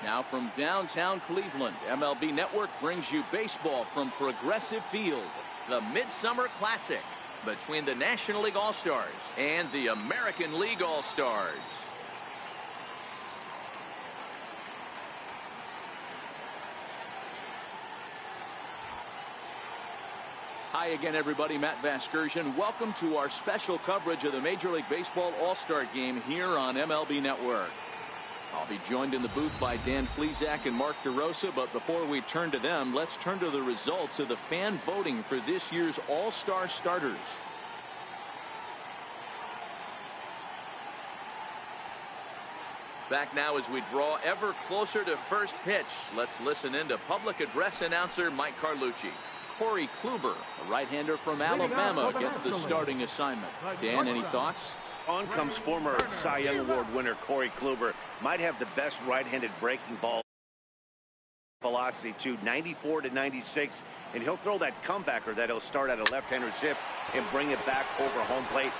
Now from downtown Cleveland, MLB Network brings you baseball from Progressive Field. The Midsummer Classic between the National League All-Stars and the American League All-Stars. Hi again, everybody. Matt Vasgersian. Welcome to our special coverage of the Major League Baseball All-Star Game here on MLB Network. I'll be joined in the booth by Dan Plesac and Mark DeRosa, but before we turn to them, let's turn to the results of the fan voting for this year's All-Star starters. Back now as we draw ever closer to first pitch. Let's listen in to public address announcer Mike Carlucci. Corey Kluber, a right-hander from Alabama, gets the starting assignment. Dan, any thoughts? On comes former Cy Young Award winner Corey Kluber. Might have the best right-handed breaking ball velocity to 94 to 96, and he'll throw that comebacker that he'll start at a left-hander's hip and bring it back over home plate.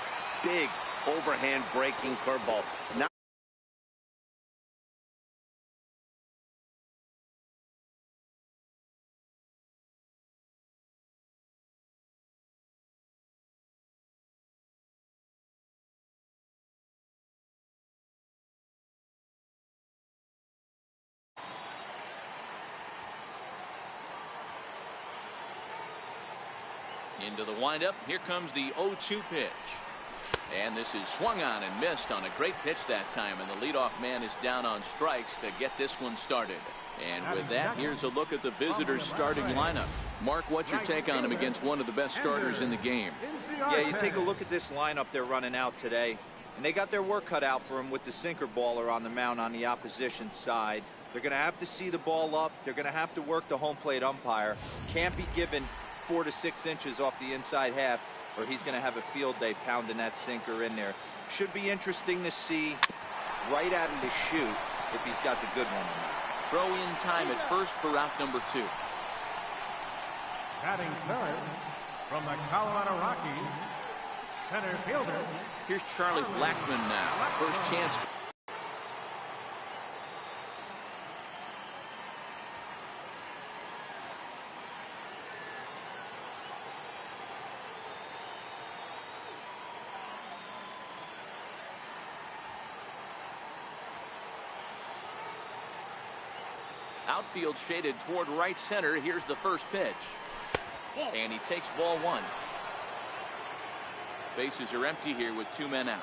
Big overhand breaking curveball. Into the windup. Here comes the 0-2 pitch. And this is swung on and missed on a great pitch that time. And the leadoff man is down on strikes to get this one started. And with that, here's a look at the visitors' starting lineup. Mark, what's your take on him against one of the best starters in the game? Yeah, you take a look at this lineup they're running out today. And they got their work cut out for him with the sinker baller on the mound on the opposition side. They're going to have to see the ball up. They're going to have to work the home plate umpire. Can't be given 4 to 6 inches off the inside half, or he's going to have a field day pounding that sinker in there. Should be interesting to see right out of the chute if he's got the good one. Throw in time at first for out number 2. Batting third from the Colorado Rockies, center fielder. Here's Charlie Blackmon now. First chance. Outfield shaded toward right center. Here's the first pitch. And he takes ball 1. Bases are empty here with 2 men out.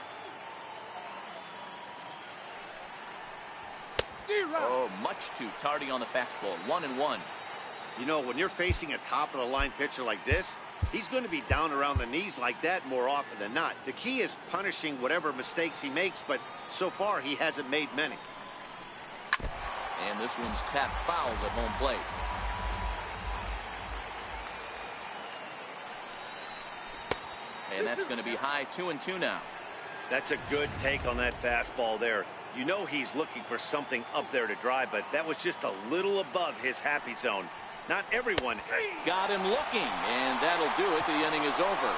Oh, much too tardy on the fastball. 1-1. You know, when you're facing a top-of-the-line pitcher like this, he's going to be down around the knees like that more often than not. The key is punishing whatever mistakes he makes, but so far he hasn't made many. And this one's tapped foul at home plate. And that's going to be high. 2-2 now. That's a good take on that fastball there. You know he's looking for something up there to drive, but that was just a little above his happy zone. Not everyone got him looking, and that'll do it. The inning is over.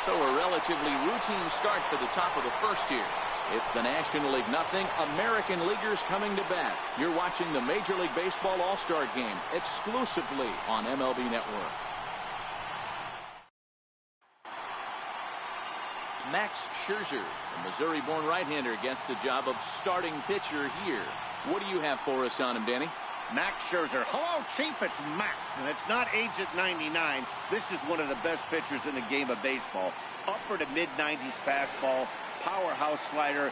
So a relatively routine start for the top of the first here. It's the National League nothing. American Leaguers coming to bat. You're watching the Major League Baseball All-Star Game exclusively on MLB Network. Max Scherzer, the Missouri-born right-hander, gets the job of starting pitcher here. What do you have for us on him, Danny? Max Scherzer. Hello, Chief. It's Max, and it's not age at 99. This is one of the best pitchers in the game of baseball. Upper to mid-90s fastball. Powerhouse slider.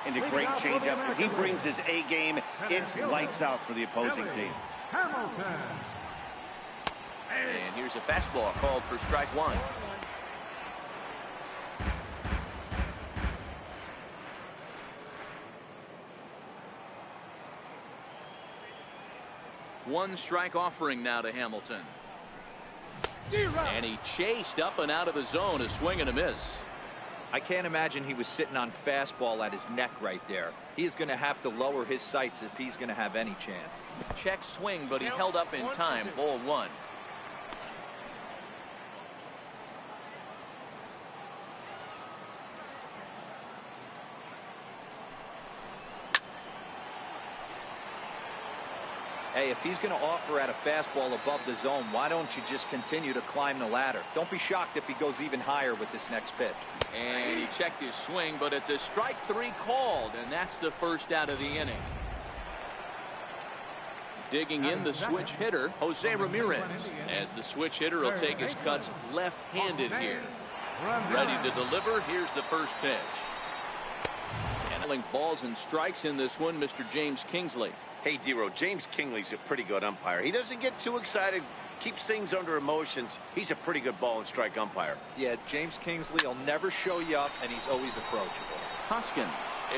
And a great changeup. If he brings his A game, it's lights out for the opposing team. And here's a fastball called for strike 1. One strike offering now to Hamilton. And he chased up and out of the zone, a swing and a miss. I can't imagine he was sitting on fastball at his neck right there. He is going to have to lower his sights if he's going to have any chance. Check swing, but he held up in time. Ball 1. Hey, if he's going to offer at a fastball above the zone, why don't you just continue to climb the ladder? Don't be shocked if he goes even higher with this next pitch. And he checked his swing, but it's a strike 3 called, and that's the first out of the inning. Digging in the switch hitter, Jose Ramirez, as the switch hitter will take his cuts left-handed here. Ready to deliver. Here's the first pitch. Handling balls and strikes in this one, Mr. James Kingsley. Hey, Dero, James Kingley's a pretty good umpire. He doesn't get too excited, keeps things under emotions. He's a pretty good ball and strike umpire. Yeah, James Kingsley will never show you up, and he's always approachable. Hoskins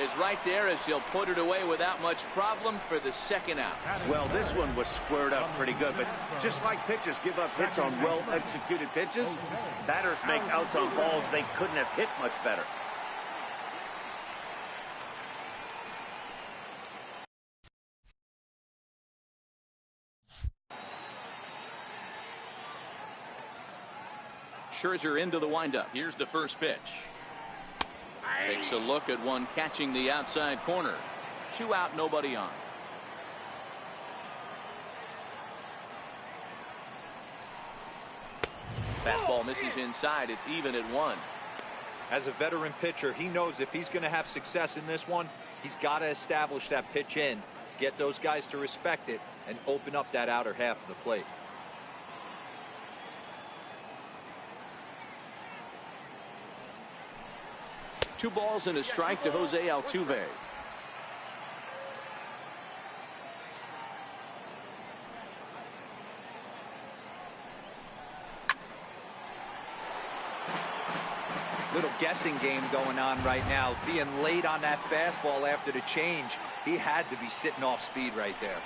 is right there as he'll put it away without much problem for the second out. Well, this one was squared up pretty good, but just like pitchers give up hits on well-executed pitches, batters make outs on balls they couldn't have hit much better. Scherzer into the windup. Here's the first pitch. Takes a look at one catching the outside corner. 2 out, nobody on. Fastball misses inside. It's even at 1. As a veteran pitcher, he knows if he's going to have success in this one, he's got to establish that pitch in to get those guys to respect it and open up that outer half of the plate. Two balls and a strike to Jose Altuve. Little guessing game going on right now. Being late on that fastball after the change, he had to be sitting off speed right there.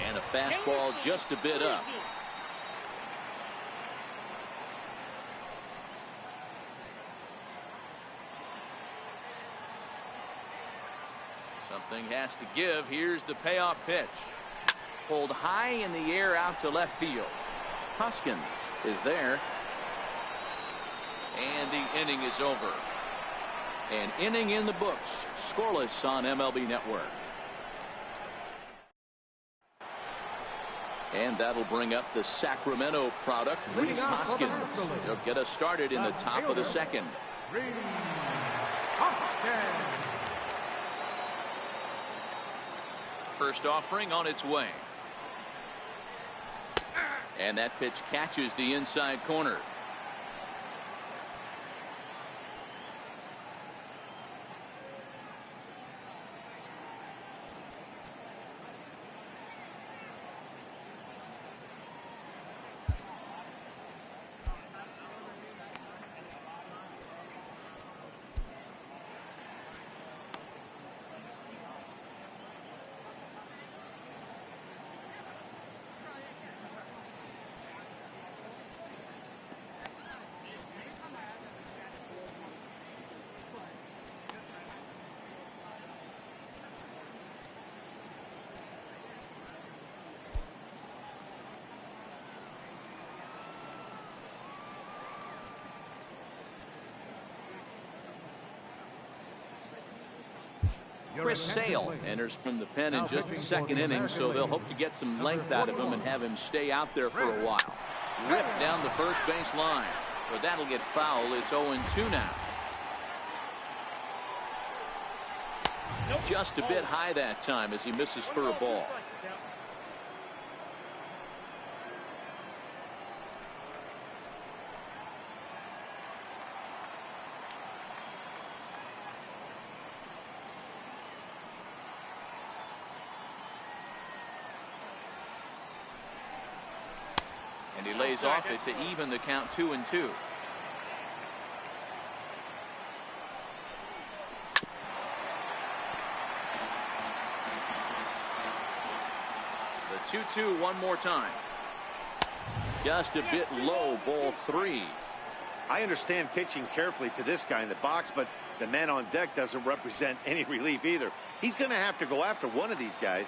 And a fastball just a bit up. Something has to give. Here's the payoff pitch. Pulled high in the air out to left field. Hoskins is there. And the inning is over. An inning in the books. Scoreless on MLB Network. And that'll bring up the Sacramento product, Rhys Hoskins. He'll get us started in the top of the second. First offering on its way. And that pitch catches the inside corner. Chris Sale enters from the pen in just the second inning, so they'll hope to get some length out of him and have him stay out there for a while. Ripped down the first base line, but that'll get foul. It's 0-2 now. Just a bit high that time as he misses for a ball. And he lays off it to even the count 2-2. The 2-2 one more time. Just a bit low, ball 3. I understand pitching carefully to this guy in the box, but the man on deck doesn't represent any relief either. He's going to have to go after one of these guys.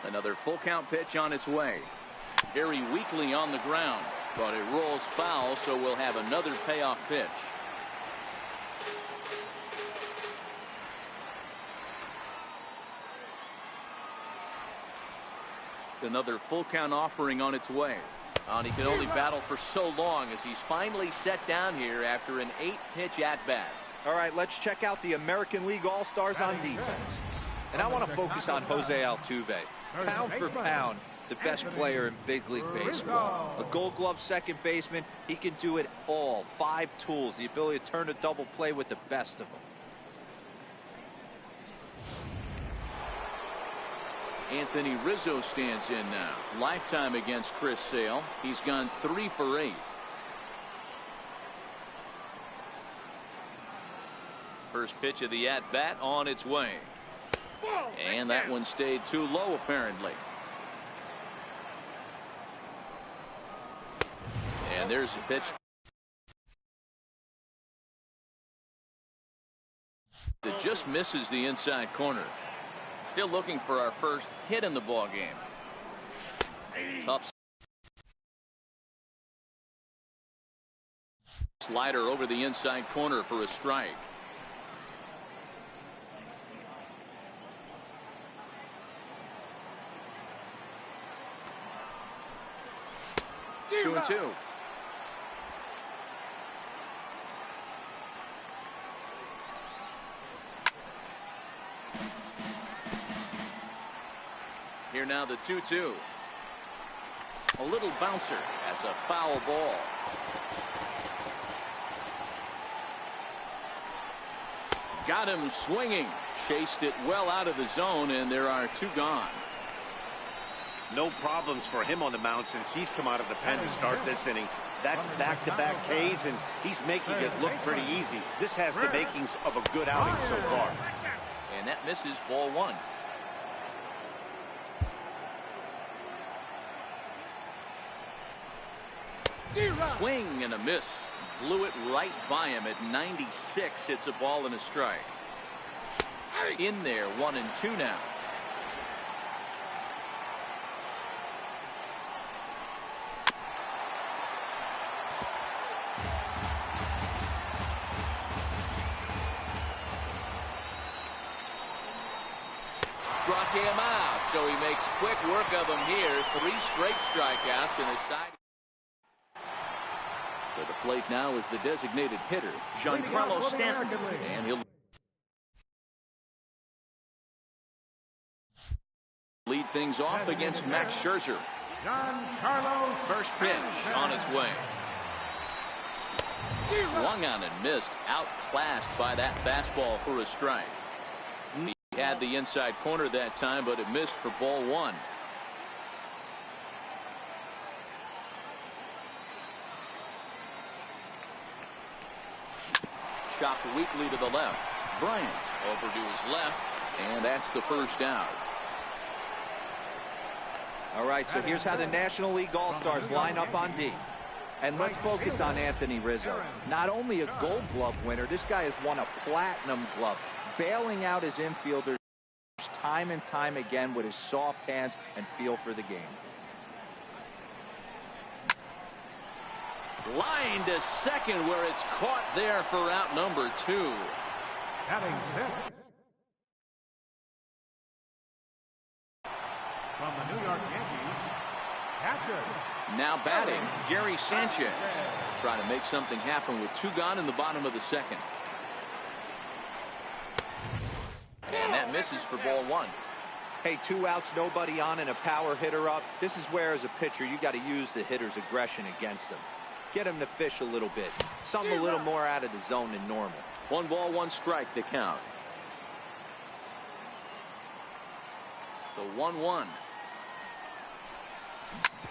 Another full count pitch on its way. Very weakly on the ground, but it rolls foul, so we'll have another payoff pitch. Another full count offering on its way. And he can only battle for so long as he's finally set down here after an 8-pitch at-bat. All right, let's check out the American League All-Stars on defense. And I want to focus on Jose Altuve. Pound for pound, the best player in big league baseball. A Gold Glove second baseman, he can do it all. 5 tools, the ability to turn a double play with the best of them. Anthony Rizzo stands in now. Lifetime against Chris Sale. He's gone 3 for 8. First pitch of the at-bat on its way. And that one stayed too low, apparently. And there's a pitch. That just misses the inside corner. Still looking for our first hit in the ball game. Tough slider over the inside corner for a strike. Two and two. Here now the 2-2. A little bouncer. That's a foul ball. Got him swinging. Chased it well out of the zone, and there are 2 gone. No problems for him on the mound since he's come out of the pen to start this inning. That's back-to-back Ks, and he's making it look pretty easy. This has the makings of a good outing so far. And that misses, ball 1. Swing and a miss. Blew it right by him at 96. It's a ball and a strike. In there, 1 and 2 now. Struck him out, so he makes quick work of him here. 3 straight strikeouts in his side. To the plate now is the designated hitter, Giancarlo Stanton, and he'll lead things off against Max Scherzer. First pitch on its way. Swung on and missed, outclassed by that fastball for a strike. He had the inside corner that time, but it missed for ball 1. Chopped weakly to the left. Bryant over to his left, and that's the first out. All right, so here's how the National League All-Stars line up on D. And let's focus on Anthony Rizzo. Not only a Gold Glove winner, this guy has won a Platinum Glove, bailing out his infielders time and time again with his soft hands and feel for the game. Line to second, where it's caught there for out number 2. Batting 6th. From the New York Yankees, catcher. Now batting, Gary Sanchez. Trying to make something happen with 2 gone in the bottom of the second. And that misses for ball 1. Hey, 2 outs, nobody on, and a power hitter up. This is where, as a pitcher, you got to use the hitter's aggression against him. Get him to fish a little bit. Something a little more out of the zone than normal. 1 ball, 1 strike, the count. The 1-1.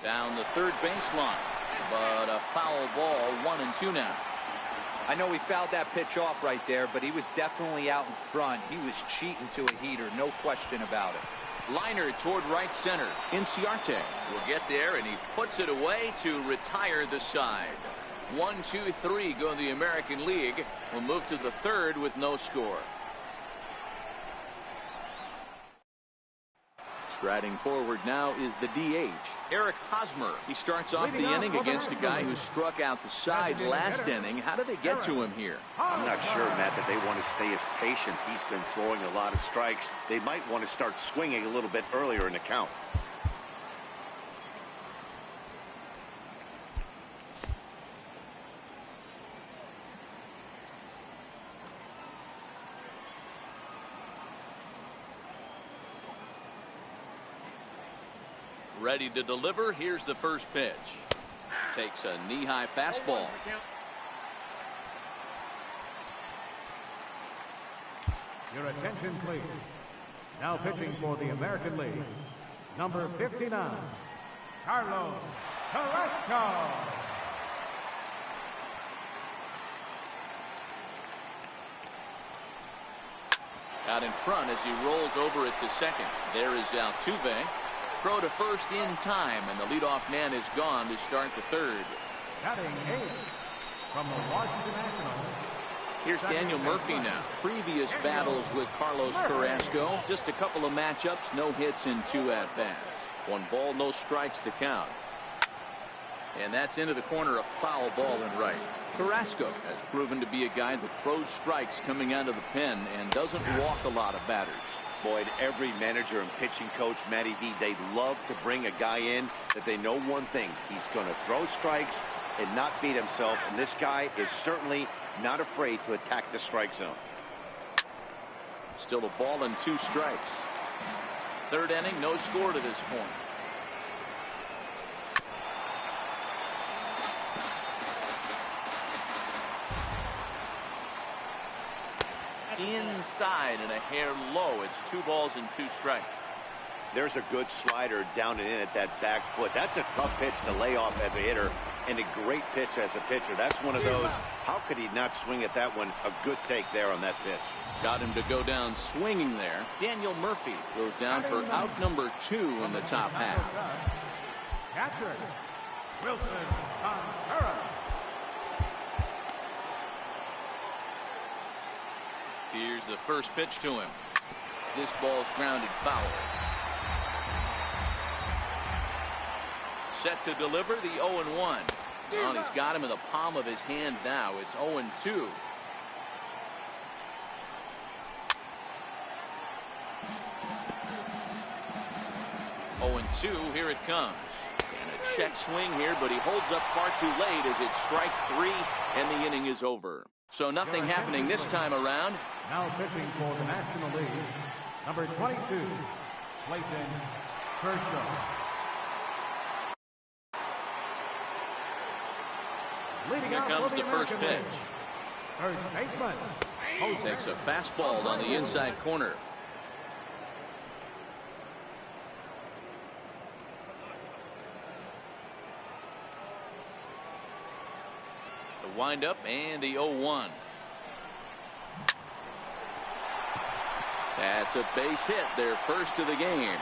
Down the third baseline. But a foul ball, 1 and 2 now. I know he fouled that pitch off right there, but he was definitely out in front. He was cheating to a heater, no question about it. Liner toward right center. Inciarte will get there, and he puts it away to retire the side. 1, 2, 3 go in the American League. We'll move to the third with no score. Striding forward now is the DH, Eric Hosmer. He starts off the inning against a guy who struck out the side last inning. How did they get to him here? I'm not sure, Matt, that they want to stay as patient. He's been throwing a lot of strikes. They might want to start swinging a little bit earlier in the count. Ready to deliver. Here's the first pitch. Takes a knee-high fastball. Your attention, please. Now pitching for the American League, number 59, Carlos Carrasco. Out in front as he rolls over it to second. There is Altuve. Throw to first in time, and the leadoff man is gone to start the third. Batting 8 from the Washington Nationals. Here's Daniel Murphy now. Previous battles with Carlos Carrasco. Just a couple of matchups, no hits in 2 at-bats. 1 ball, no strikes to count. And that's into the corner, a foul ball in right. Carrasco has proven to be a guy that throws strikes coming out of the pen and doesn't walk a lot of batters. Boyd, every manager and pitching coach, Matty V, they love to bring a guy in that they know one thing. He's going to throw strikes and not beat himself. And this guy is certainly not afraid to attack the strike zone. Still a ball and 2 strikes. Third inning, no score to this point. Inside and a hair low. It's 2 balls and 2 strikes. There's a good slider down and in at that back foot. That's a tough pitch to lay off as a hitter, and a great pitch as a pitcher. That's one of those, how could he not swing at that one? A good take there on that pitch. Got him to go down swinging there. Daniel Murphy goes down for out number 2 in the top half. Catcher, Wilson Contreras. Here's the first pitch to him. This ball's grounded foul. Set to deliver the 0-1. Well, he's got him in the palm of his hand now. It's 0-2. Here it comes. And a check swing here, but he holds up far too late as it's strike 3 and the inning is over. So nothing happening this time around. Now pitching for the National League, number 22, Clayton Kershaw. Here comes the first pitch. First baseman. Takes a fastball on the inside corner. The windup and the 0-1. That's a base hit, their first of the game.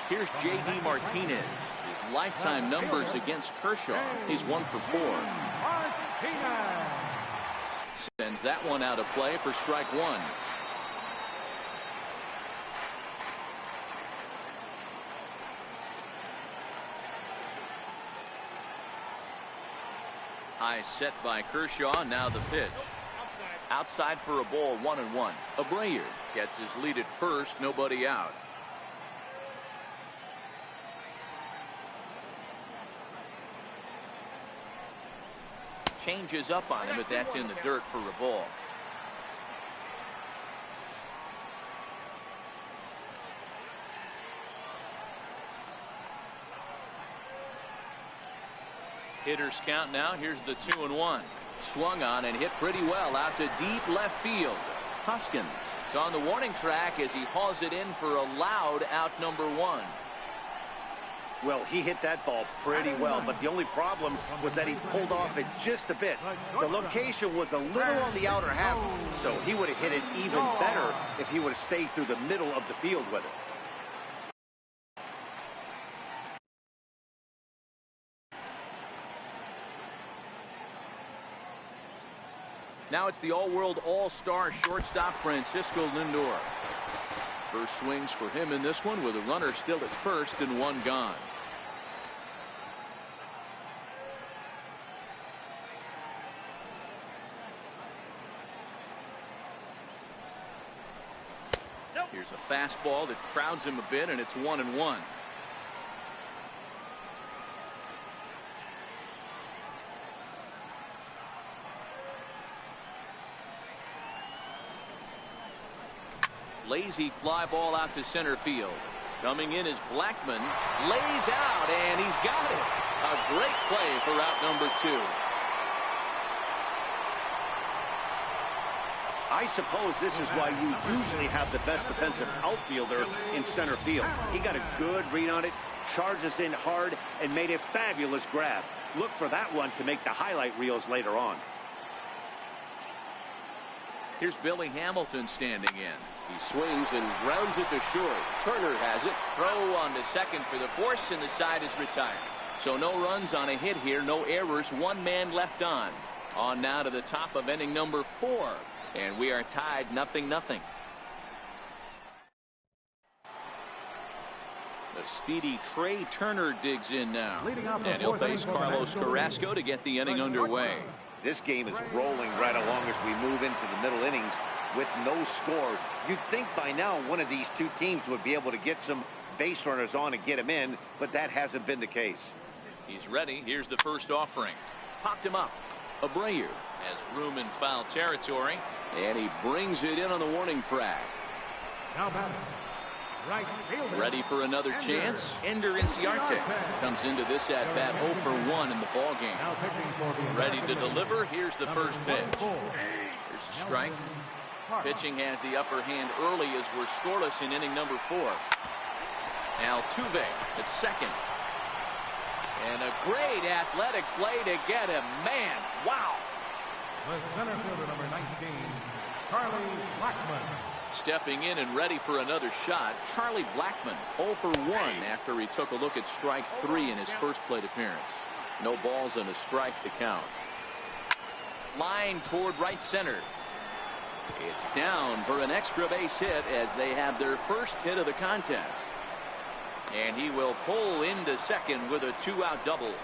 Here's J.D. Martinez. His lifetime numbers against Kershaw. He's 1 for 4. Sends that one out of play for strike 1. High set by Kershaw. Now the pitch. Outside for a ball, 1-1. Abreu gets his lead at first. Nobody out. Changes up on him, but that's in the dirt for a ball. Hitters count now. Here's the 2-1. Swung on and hit pretty well out to deep left field. Hoskins is on the warning track as he hauls it in for a loud out number 1. Well, he hit that ball pretty well, but the only problem was that he pulled off it just a bit. The location was a little on the outer half, so he would have hit it even better if he would have stayed through the middle of the field with it. Now it's the all-world all-star shortstop Francisco Lindor. First swings for him in this one with a runner still at first and 1 gone. Here's a fastball that crowds him a bit, and it's 1-1. Lazy fly ball out to center field. Coming in is Blackmon. Lays out, and he's got it. A great play for out number 2. I suppose this is why you usually have the best defensive outfielder in center field. He got a good read on it, charges in hard, and made a fabulous grab. Look for that one to make the highlight reels later on. Here's Billy Hamilton standing in. He swings and grounds it to short. Turner has it. Throw on to second for the force, and the side is retired. So no runs on a hit here, no errors, 1 man left on. On now to the top of inning number 4. And we are tied 0-0. The speedy Trey Turner digs in now. And he'll face Carlos Carrasco to get the inning underway. This game is rolling right along as we move into the middle innings with no score. You'd think by now one of these two teams would be able to get some base runners on and get him in, but that hasn't been the case. He's ready. Here's the first offering. Popped him up. Abreu has room in foul territory, and he brings it in on the warning track. Now batting, right fielder. Ready for another chance. Ender Inciarte comes into this at bat 0 for 1 in the ball game. Now pitching for the Ready to deliver. Here's the first pitch. Here's a strike. Pitching has the upper hand early as we're scoreless in inning number 4. Altuve at second. And a great athletic play to get him. Man, wow. The center fielder, number 19, Charlie Blackmon. Stepping in and ready for another shot, Charlie Blackmon 0 for 1 after he took a look at strike 3 in his first plate appearance. No balls and a strike to count. Line toward right center. It's down for an extra base hit as they have their first hit of the contest. And he will pull into second with a 2-out double.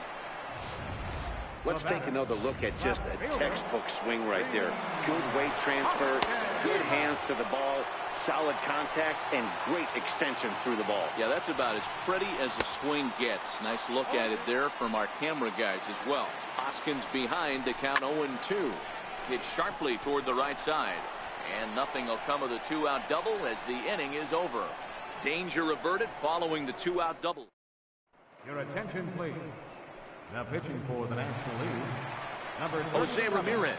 Let's take another look at just a textbook swing right there. Good weight transfer, good hands to the ball, solid contact, and great extension through the ball. Yeah, that's about as pretty as a swing gets. Nice look at it there from our camera guys as well. Hoskins behind to count 0-2. Hit sharply toward the right side. And nothing will come of the 2-out double as the inning is over. Danger averted following the 2-out double. Your attention, please. Now pitching for the National League, number Jose Ramirez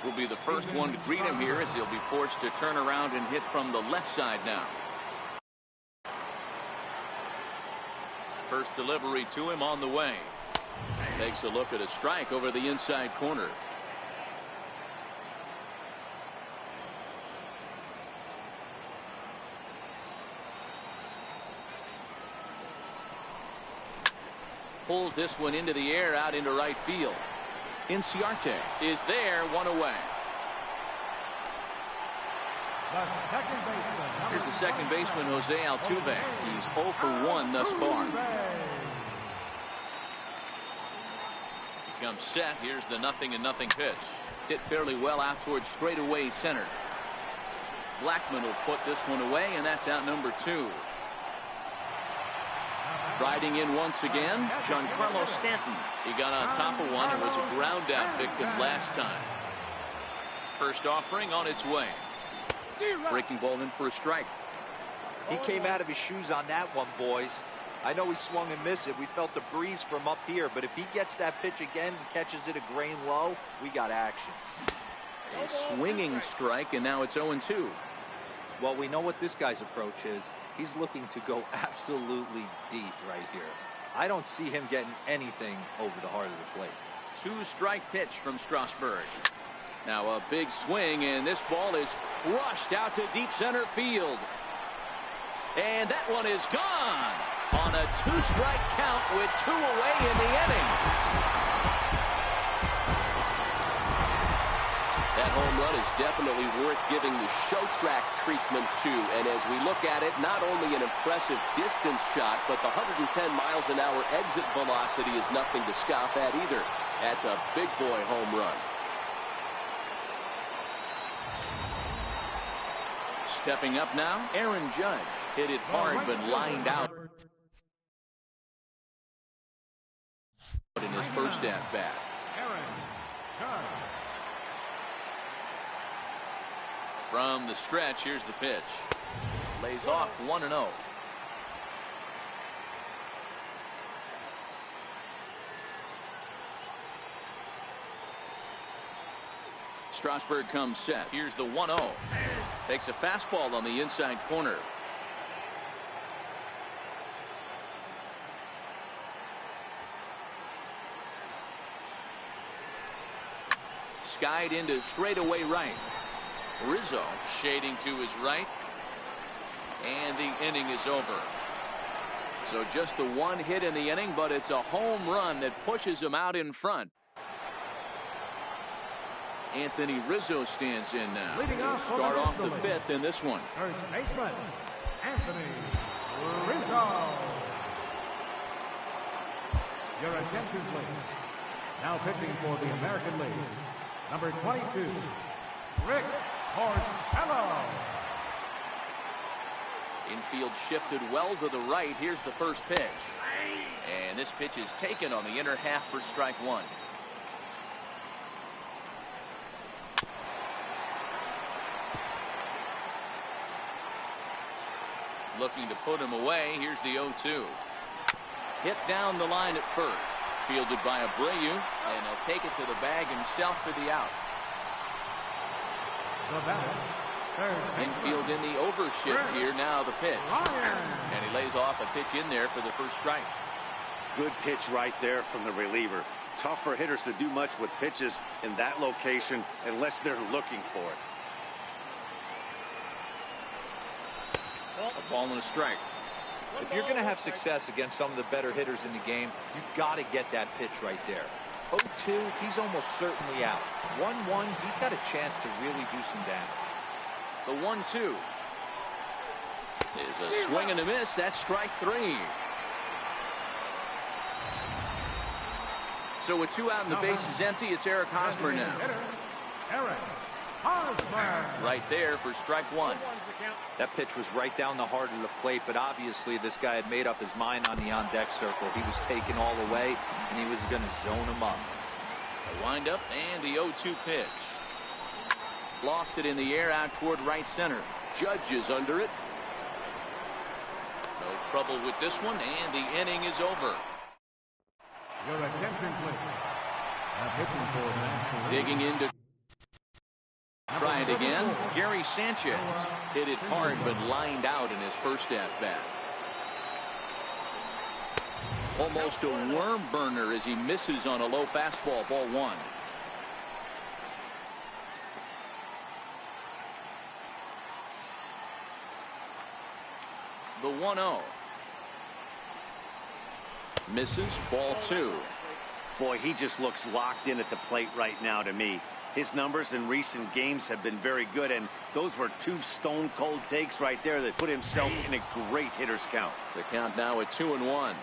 will be the first one to greet him here as he'll be forced to turn around and hit from the left side now. First delivery to him on the way. Takes a look at a strike over the inside corner. Pulls this one into the air out into right field. Inciarte is there, 1 away. Here's the second baseman, Jose Altuve. He's 0 for 1 thus far. He comes set. Here's the 0-0 pitch. Hit fairly well out towards straightaway center. Blackmon will put this one away, and that's out number 2. Riding in once again, Giancarlo Stanton. He got on top of one and was a ground out victim last time. First offering on its way. Breaking ball in for a strike. He came out of his shoes on that one, boys. I know he swung and missed it. We felt the breeze from up here, but if he gets that pitch again and catches it a grain low, we got action. A swinging strike, and now it's 0-2. Well, we know what this guy's approach is. He's looking to go absolutely deep right here. I don't see him getting anything over the heart of the plate. 2-strike pitch from Strasburg. Now a big swing, and this ball is crushed out to deep center field. And that one is gone on a 2-strike count with 2 away in the inning. That home run is definitely worth giving the show track treatment to. And as we look at it, not only an impressive distance shot, but the 110 miles an hour exit velocity is nothing to scoff at either. That's a big boy home run. Stepping up now, Aaron Judge. Hit it hard but lined out in his first at bat. From the stretch, here's the pitch. Lays off 1-0. Strasburg comes set. Here's the 1-0. Takes a fastball on the inside corner. Skied into straightaway right. Rizzo shading to his right. And the inning is over. So just the one hit in the inning, but it's a home run that pushes him out in front. Anthony Rizzo stands in now. He'll start off the fifth in this one. First baseman, Anthony Rizzo. Your attention, please. Now pitching for the American League, number 22, Rick Porcello. Infield shifted well to the right. Here's the first pitch. And this pitch is taken on the inner half for strike one. Looking to put him away. Here's the 0-2. Hit down the line at first. Fielded by Abreu, and he'll take it to the bag himself for the out. Infield in the overshift here. Now the pitch. And he lays off a pitch in there for the first strike. Good pitch right there from the reliever. Tough for hitters to do much with pitches in that location unless they're looking for it. A ball and a strike. If you're going to have success against some of the better hitters in the game, you've got to get that pitch right there. 0-2, he's almost certainly out. 1-1, he's got a chance to really do some damage. The 1-2 is a swing and a miss. That's strike three. So with two out and the base is empty, it's Eric Hosmer now. Eric Hosmer. Right there for strike one. That pitch was right down the heart of the plate, but obviously this guy had made up his mind on the on-deck circle. He was taken all the way, and he was going to zone him up. A windup and the 0-2 pitch. Lofted in the air out toward right center. Judge is under it. No trouble with this one, and the inning is over. Your attention, please. Pitching for the National League. Digging into. Try it again. Gary Sanchez hit it hard but lined out in his first at-bat. Almost a worm burner as he misses on a low fastball. Ball one. The 1-0. Misses. Ball two. Boy, he just looks locked in at the plate right now to me. His numbers in recent games have been very good, and those were two stone-cold takes right there that put himself in a great hitter's count. The count now at 2-1.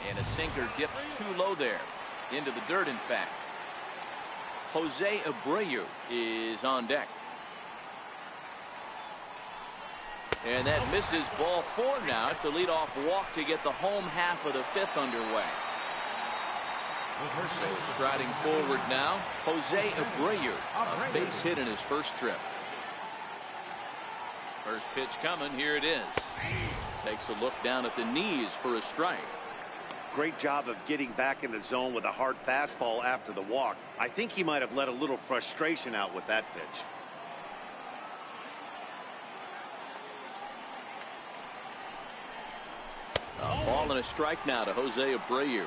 And a sinker dips too low there. Into the dirt, in fact. Jose Abreu is on deck. And that misses. Ball four now. It's a leadoff walk to get the home half of the fifth underway. So striding forward now, Jose Abreu. A base hit in his first trip. First pitch coming. Here it is. Takes a look down at the knees for a strike. Great job of getting back in the zone with a hard fastball after the walk. I think he might have let a little frustration out with that pitch. A ball and a strike now to Jose Abreu.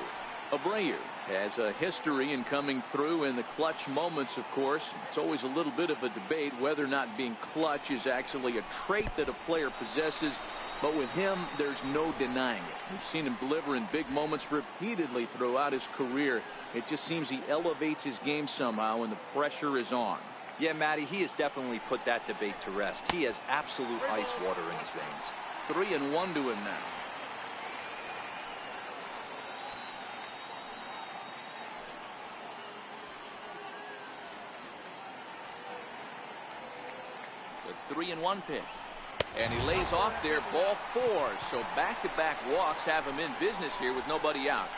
Abreu has a history in coming through in the clutch moments, of course. It's always a little bit of a debate whether or not being clutch is actually a trait that a player possesses. But with him, there's no denying it. We've seen him deliver in big moments repeatedly throughout his career. It just seems he elevates his game somehow when the pressure is on. Yeah, Matty, he has definitely put that debate to rest. He has absolute ice water in his veins. 3-1 to him now. The 3-1 pitch. And he lays off there, ball 4. So back-to-back walks have him in business here with nobody out.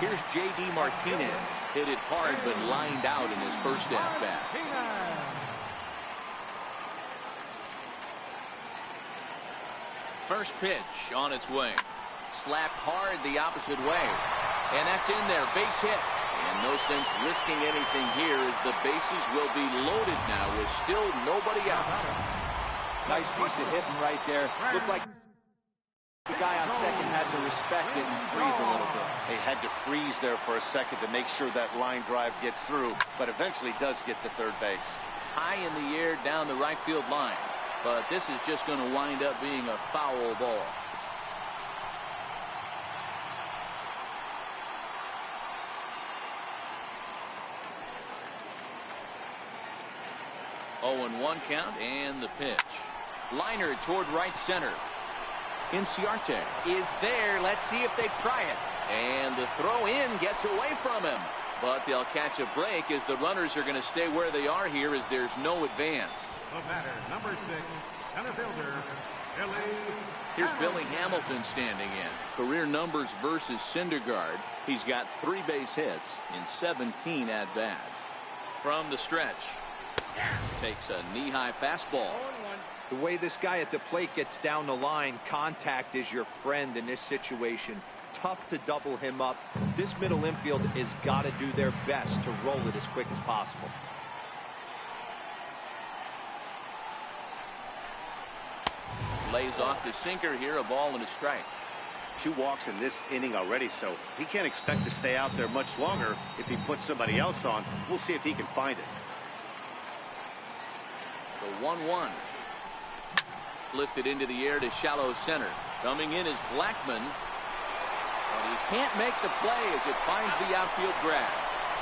Here's J.D. Martinez. Hit it hard but lined out in his first at-bat. First pitch on its way. Slapped hard the opposite way. And that's in there. Base hit. And no sense risking anything here as the bases will be loaded now with still nobody out. Nice piece of hitting right there. Looked like the guy on second had to respect it and freeze a little bit. They had to freeze there for a second to make sure that line drive gets through, but eventually does get to third base. High in the air down the right field line. But this is just going to wind up being a foul ball. Oh, and 1 count and the pitch. Liner toward right center. Inciarte is there. Let's see if they try it. And the throw in gets away from him. But they'll catch a break as the runners are going to stay where they are here as there's no advance. The batter, number 6, center fielder, Billy. Here's Billy Hamilton standing in. Career numbers versus Syndergaard. He's got 3 base hits in 17 at-bats. From the stretch. Takes a knee-high fastball. The way this guy at the plate gets down the line, contact is your friend in this situation. Tough to double him up. This middle infield has got to do their best to roll it as quick as possible. Lays off the sinker here, a ball and a strike. 2 walks in this inning already, so he can't expect to stay out there much longer if he puts somebody else on. We'll see if he can find it. The 1-1. Lifted into the air to shallow center. Coming in is Blackman. But he can't make the play as it finds the outfield grass.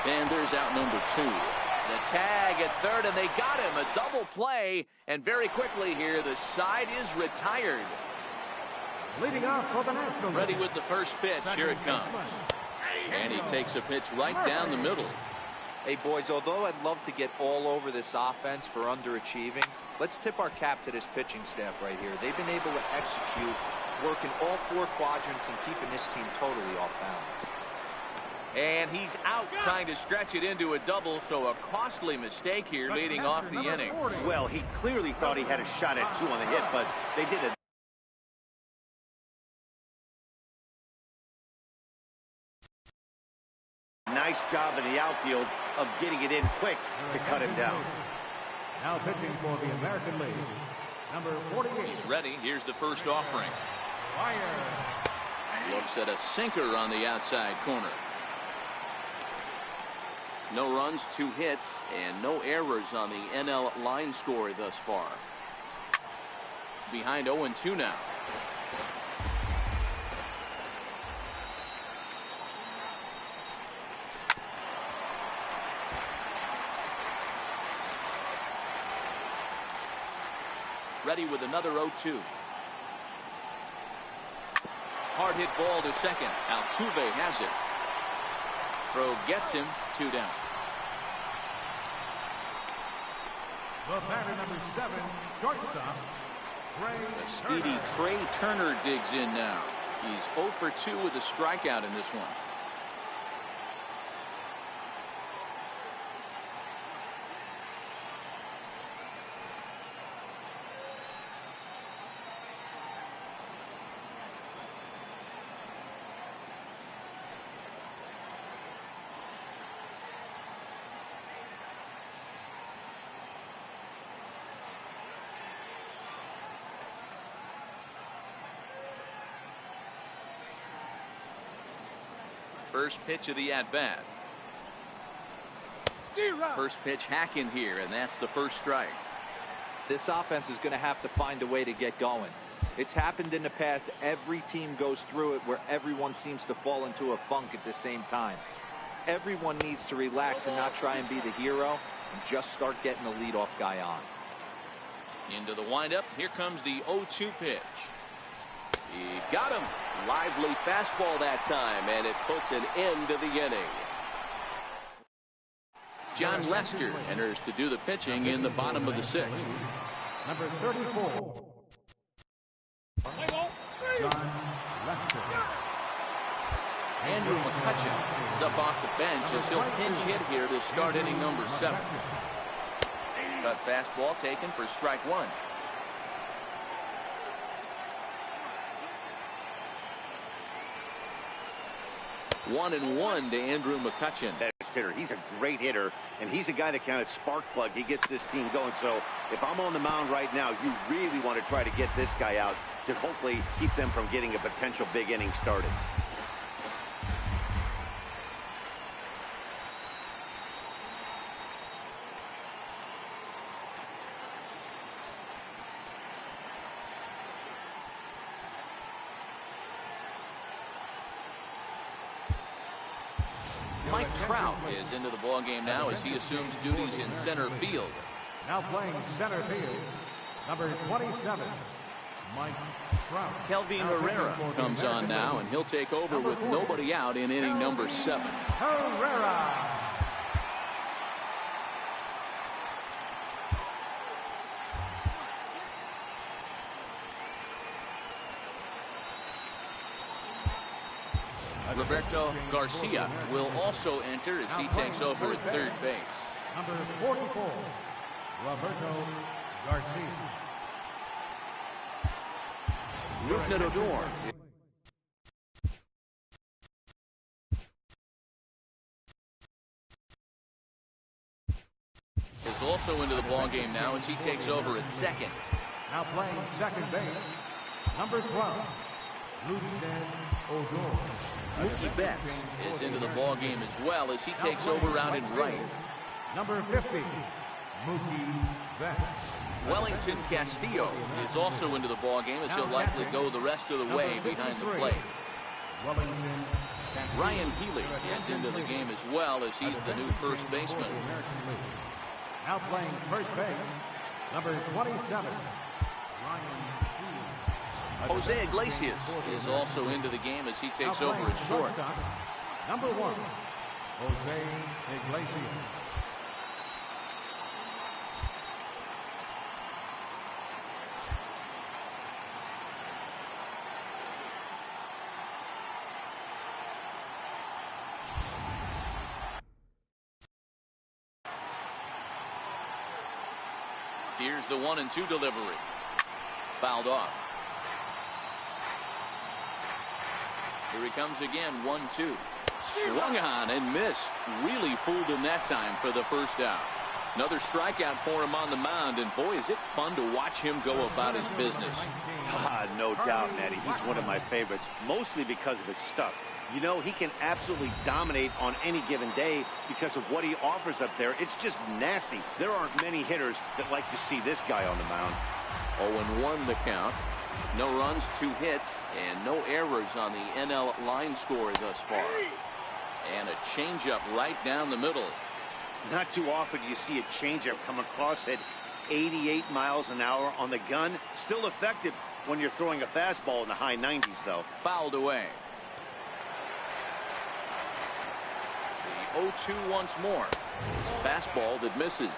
And there's out number 2. The tag at third, and they got him. A double play. And very quickly here, the side is retired. Leading off for the National. Ready with the first pitch. Here it comes. And he takes a pitch right down the middle. Hey, boys, although I'd love to get all over this offense for underachieving, let's tip our cap to this pitching staff right here. They've been able to execute, working all 4 quadrants and keeping this team totally off balance. And he's out trying to stretch it into a double, so a costly mistake here leading off the inning. Well, he clearly thought he had a shot at 2 on the hit, but they did a nice job in the outfield of getting it in quick to cut him down. Now pitching for the American League, number 48. He's ready. Here's the first offering. Fire. Looks at a sinker on the outside corner. No runs, 2 hits, and no errors on the NL line score thus far. Behind 0-2 now. Ready with another 0-2. Hard hit ball to second. Altuve has it. Throw gets him. 2 down. The batter, number 7, shortstop, A speedy Trey Turner digs in now. He's 0 for 2 with a strikeout in this one. First pitch of the at-bat. First pitch hack in here, and that's the first strike. This offense is going to have to find a way to get going. It's happened in the past. Every team goes through it where everyone seems to fall into a funk at the same time. Everyone needs to relax and not try and be the hero and just start getting the leadoff guy on. Into the windup. Here comes the 0-2 pitch. He got him. Lively fastball that time, and it puts an end to the inning. John Lester enters to do the pitching in the bottom of the 6th. Number 34. John Lester. Andrew McCutcheon is up off the bench as he'll pinch hit here to start inning number 7. Cut fastball taken for strike 1. 1-1 to Andrew McCutcheon. Best hitter. He's a great hitter, and he's a guy that kind of spark plug. He gets this team going. So if I'm on the mound right now, you really want to try to get this guy out to hopefully keep them from getting a potential big inning started. Mike Trout is into the ballgame now as he assumes duties in center field. Now playing center field, number 27, Mike Trout. Kelvin Herrera comes on now, and he'll take over with nobody out in inning number 7. Herrera. Roberto Garcia will also enter as he takes over at third base. Number 44, Roberto Garcia. Rougned Odor is also into the ballgame now as he takes over at second. Now playing second base, number 12, Rougned Odor. Mookie Betts is into the ballgame as well as he takes over out in right. Number 50, Mookie Betts. Wellington Castillo is also into the ballgame as he'll likely go the rest of the way behind the plate. Ryan Healy is into the game as well as he's the new first baseman. Now playing first base, number 27, Ryan Healy. Jose Iglesias is also into the game as he takes over at short. Number 1, Jose Iglesias. Here's the 1-2 delivery. Fouled off. Here he comes again, 1-2. Swung on and missed. Really fooled him that time for the first out. Another strikeout for him on the mound, and boy, is it fun to watch him go about his business. No doubt, Matty. He's one of my favorites, mostly because of his stuff. You know, he can absolutely dominate on any given day because of what he offers up there. It's just nasty. There aren't many hitters that like to see this guy on the mound. 0-1 the count. No runs, 2 hits, and no errors on the NL line score thus far. And a changeup right down the middle. Not too often do you see a changeup come across at 88 miles an hour on the gun. Still effective when you're throwing a fastball in the high 90s, though. Fouled away. The 0-2 once more. It's a fastball that misses.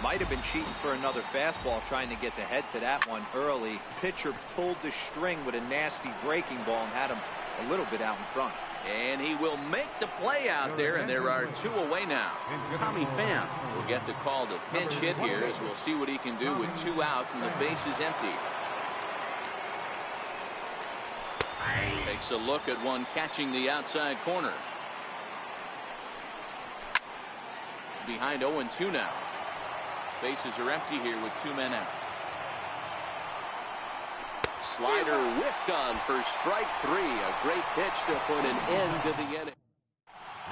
Might have been cheating for another fastball, trying to get the head to that one early. Pitcher pulled the string with a nasty breaking ball and had him a little bit out in front. And he will make the play out there, and there are 2 away now. Tommy Pham will get the call to pinch hit here as we'll see what he can do with 2 out and the base is empty. Takes a look at one catching the outside corner. Behind 0-2 now. Bases are empty here with 2 men out. Slider whiffed on for strike 3. A great pitch to put an end to the inning.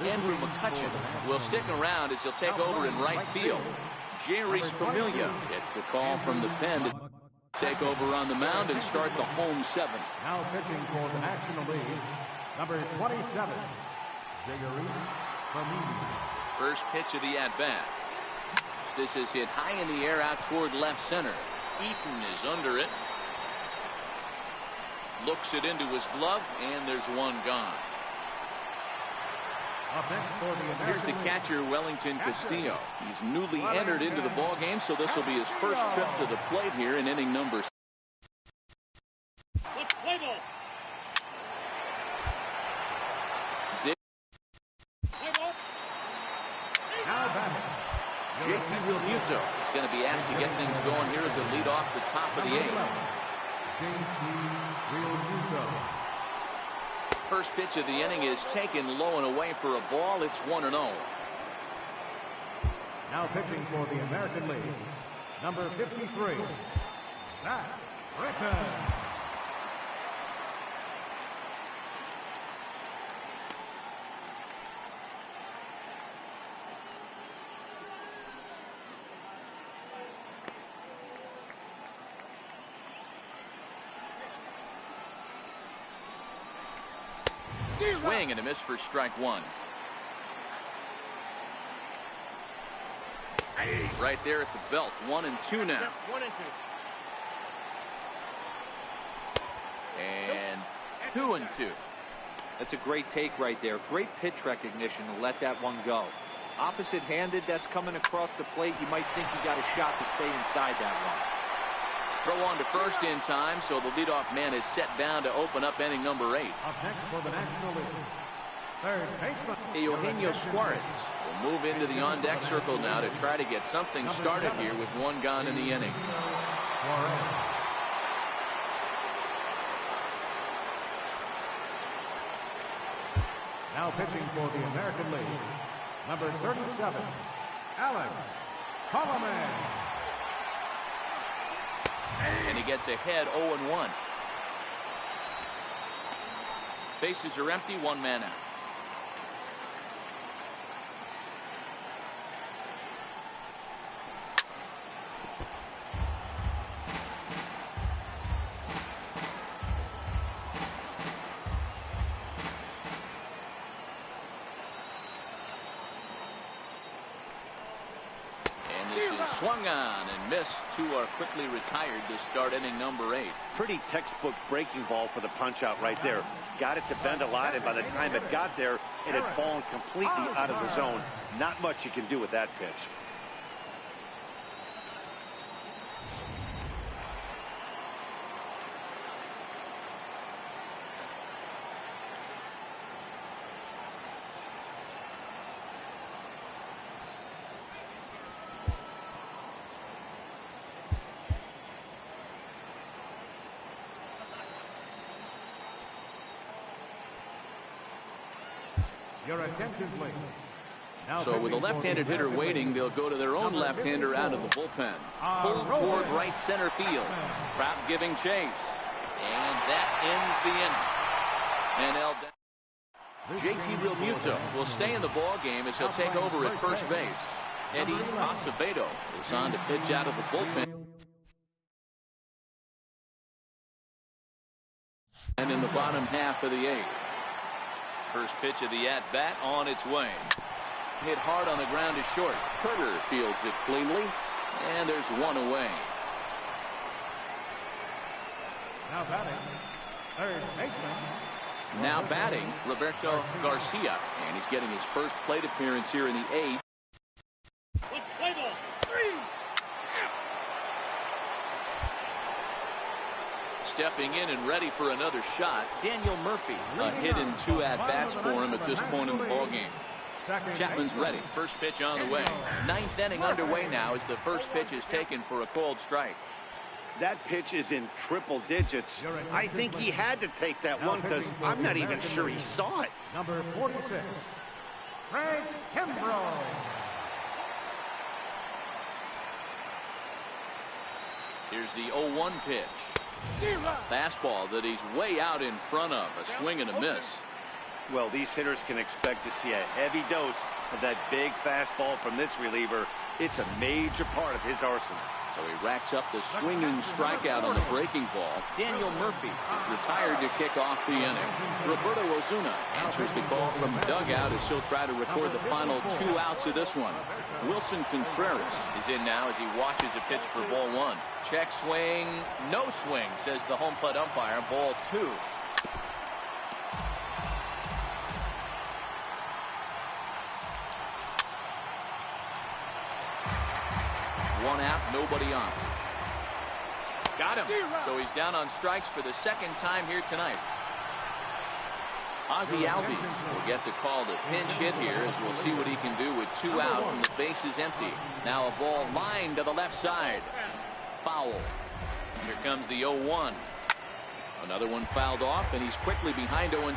Andrew McCutcheon will stick around as he'll take over in right field. Jerry Familia gets the call from the pen to take over on the mound and start the home 7. Now pitching for the National League, number 27, Jerry Familia. First pitch of the at-bat. This is hit high in the air out toward left center. Eaton is under it. Looks it into his glove, and there's one gone. Up next for the American Here's the League. catcher, Wellington Castillo. He's newly entered into the ball game, so this will be his first trip to the plate here in inning number 6. Now batting. JT Realmuto is going to be asked to get things going here as a lead off the top of the 8th. JT Realmuto. First pitch of the inning is taken low and away for a ball. It's 1-0. Now pitching for the American League, number 53, Zach Britton. Swing and a miss for strike 1. Right there at the belt. 1-2 now. 1-2. And 2-2. That's a great take right there. Great pitch recognition to let that one go. Opposite-handed, that's coming across the plate. You might think you got a shot to stay inside that one. Throw on to first in time, so the leadoff man is set down to open up inning number 8. Up next for the National League, third baseman Eugenio Suarez will move into the on-deck circle now to try to get something started here with 1 gone in the inning. Suarez. Now pitching for the American League, number 37, Alex Coleman. And he gets ahead 0-1. Bases are empty, 1 man out. Swung on and missed. 2 are quickly retired to start inning number 8. Pretty textbook breaking ball for the punch out right there. Got it to bend a lot, and by the time it got there, it had fallen completely out of the zone. Not much you can do with that pitch. Your attention, please. Now So with a left-handed hitter waiting, they'll go to their own left-hander out of the bullpen. Pulled toward right center field. Trout giving chase. And that ends the inning. JT Realmuto will stay in the ball game as he'll take over at first base. Eddie Acevedo is on to pitch out of the bullpen. And in the bottom half of the 8th. First pitch of the at-bat on its way. Hit hard on the ground to short. Turner fields it cleanly, and there's 1 away. Now batting, third baseman. Now batting, Roberto Garcia, and he's getting his first plate appearance here in the 8th. Stepping in and ready for another shot, Daniel Murphy. A hit in 2 at-bats for him at this point in the ballgame. Chapman's ready. First pitch on the way. 9th inning underway now as the first pitch is taken for a called strike. That pitch is in triple digits. I think he had to take that one because I'm not even sure he saw it. Number 46, Frank Kimbrough. Here's the 0-1 pitch. Fastball that he's way out in front of. A swing and a miss. Well, these hitters can expect to see a heavy dose of that big fastball from this reliever. It's a major part of his arsenal. So he racks up the swinging strikeout on the breaking ball. Daniel Murphy is retired to kick off the inning. Roberto Ozuna answers the call from dugout as he'll try to record the final 2 outs of this one. Wilson Contreras is in now as he watches a pitch for ball 1. Check swing, no swing, says the home plate umpire. Ball 2. One out, nobody on. Got him. So he's down on strikes for the second time here tonight. Ozzie Albies will get the call to pinch hit here, as we'll see what he can do with 2 out and the base is empty. Now a ball lined to the left side. Foul. Here comes the 0-1. Another one fouled off, and he's quickly behind 0-2.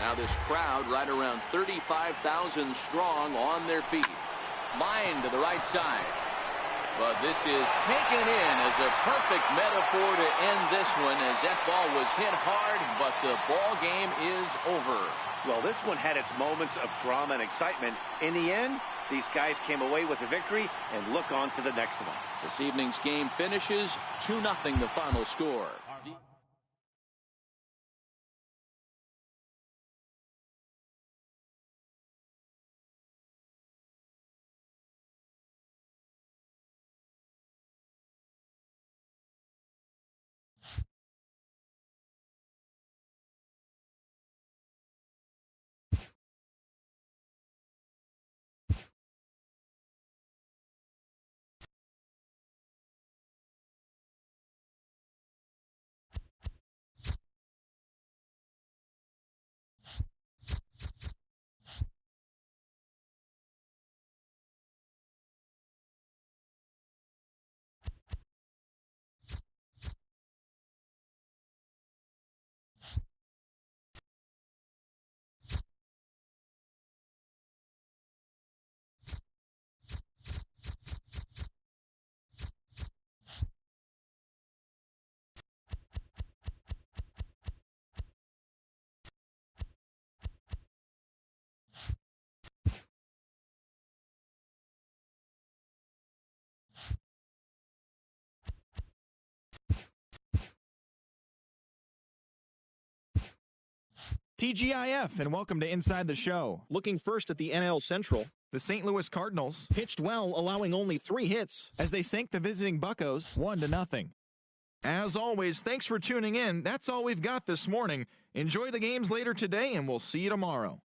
Now this crowd right around 35,000 strong on their feet. Line to the right side. But this is taken in as a perfect metaphor to end this one, as that ball was hit hard, but the ball game is over. Well, this one had its moments of drama and excitement. In the end, these guys came away with a victory and look on to the next one. This evening's game finishes 2-0 the final score. TGIF, and welcome to Inside the Show. Looking first at the NL Central, the St. Louis Cardinals pitched well, allowing only 3 hits as they sank the visiting Buccos 1-0. As always, thanks for tuning in. That's all we've got this morning. Enjoy the games later today, and we'll see you tomorrow.